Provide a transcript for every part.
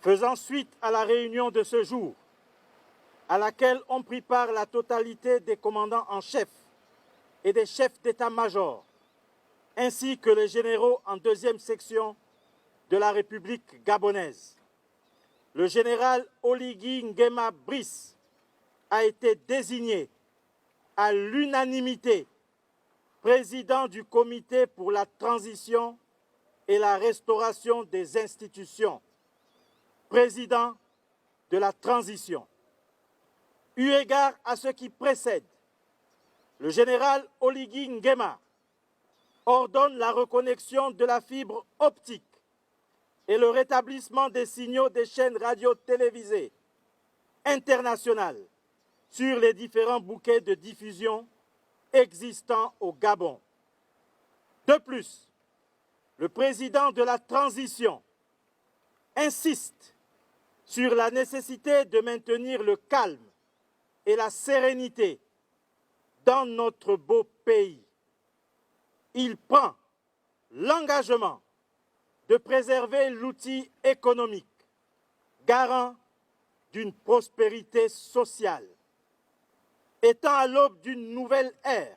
Faisant suite à la réunion de ce jour, à laquelle ont pris part la totalité des commandants en chef et des chefs d'état-major, ainsi que les généraux en deuxième section de la République gabonaise. Le général Oligui Nguema Brice a été désigné à l'unanimité président du comité pour la transition et la restauration des institutions, président de la transition. Eu égard à ce qui précède, le général Oligui Nguema ordonne la reconnexion de la fibre optique et le rétablissement des signaux des chaînes radio-télévisées internationales sur les différents bouquets de diffusion existants au Gabon. De plus, le président de la transition insiste sur la nécessité de maintenir le calme et la sérénité dans notre beau pays. Il prend l'engagement de préserver l'outil économique, garant d'une prospérité sociale. Étant à l'aube d'une nouvelle ère,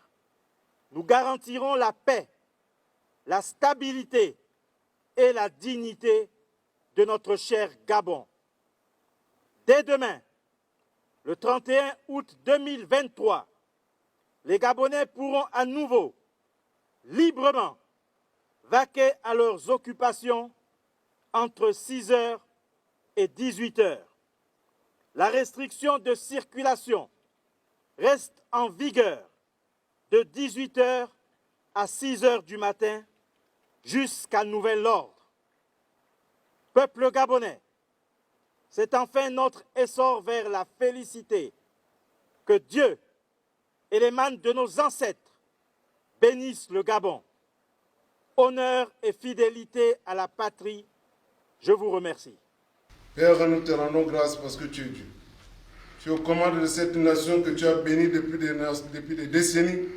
nous garantirons la paix, la stabilité et la dignité de notre cher Gabon. Dès demain, le 31 août 2023, les Gabonais pourront à nouveau, librement, vaquer à leurs occupations entre 6 h et 18 h. La restriction de circulation reste en vigueur de 18 h à 6 h du matin jusqu'à nouvel ordre. Peuple gabonais, c'est enfin notre essor vers la félicité. Que Dieu et les mânes de nos ancêtres bénissent le Gabon. Honneur et fidélité à la patrie, je vous remercie. Père, nous te rendons grâce parce que tu es Dieu. Tu es aux commandes de cette nation que tu as bénie depuis des décennies.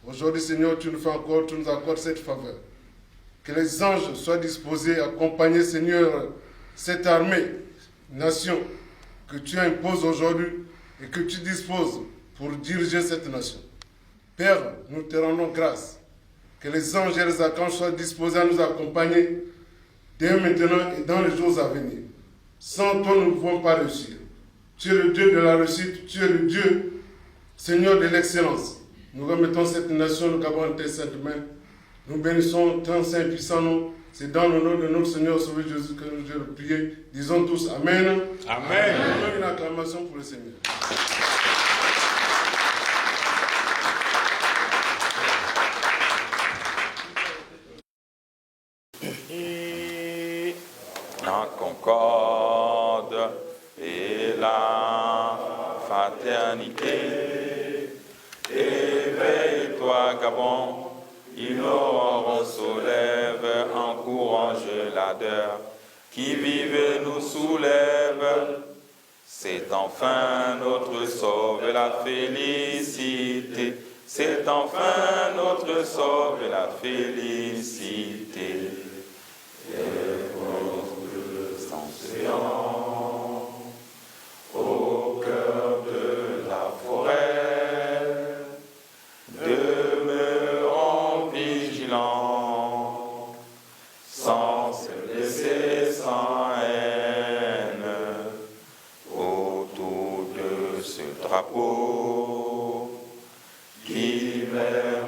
Aujourd'hui, Seigneur, tu nous accordes cette faveur. Que les anges soient disposés à accompagner, Seigneur, cette armée, nation que tu imposes aujourd'hui et que tu disposes pour diriger cette nation. Père, nous te rendons grâce. Que les anges et les archanges soient disposés à nous accompagner dès maintenant et dans les jours à venir. Sans toi, nous ne pouvons pas réussir. Tu es le Dieu de la réussite, tu es le Dieu, Seigneur de l'excellence. Nous remettons cette nation, le Gabon, en tes saintes mains. Nous bénissons ton saint et puissant nom. C'est dans le nom de notre Seigneur Sauveur Jésus que nous devons prier. Disons tous Amen. Amen. Nous une acclamation pour le Seigneur. Et la concorde et la fraternité. Éveille-toi, Gabon. Il auront soulève, encourage l'ardeur, qui vive nous soulève. C'est enfin notre sauve la félicité. C'est enfin notre sauve la félicité. Et l'océan, au cœur de la forêt, demeurons vigilants, sans se laisser sans haine, autour de ce drapeau qui vers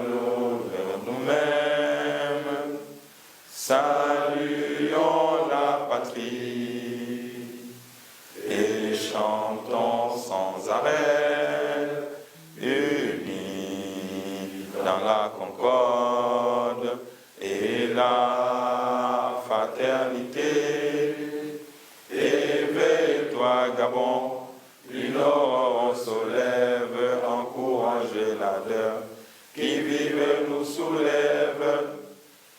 nous-mêmes saluons la patrie et chantons sans arrêt, unis dans la concorde et la fraternité. Éveille-toi, Gabon, une aurore se lève, encourage l'ardeur, qui vive nous soulève.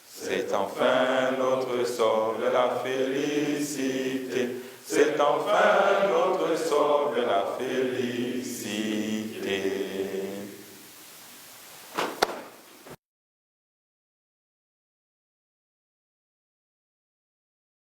C'est enfin notre sort de la félicité. C'est enfin notre sort de la félicité.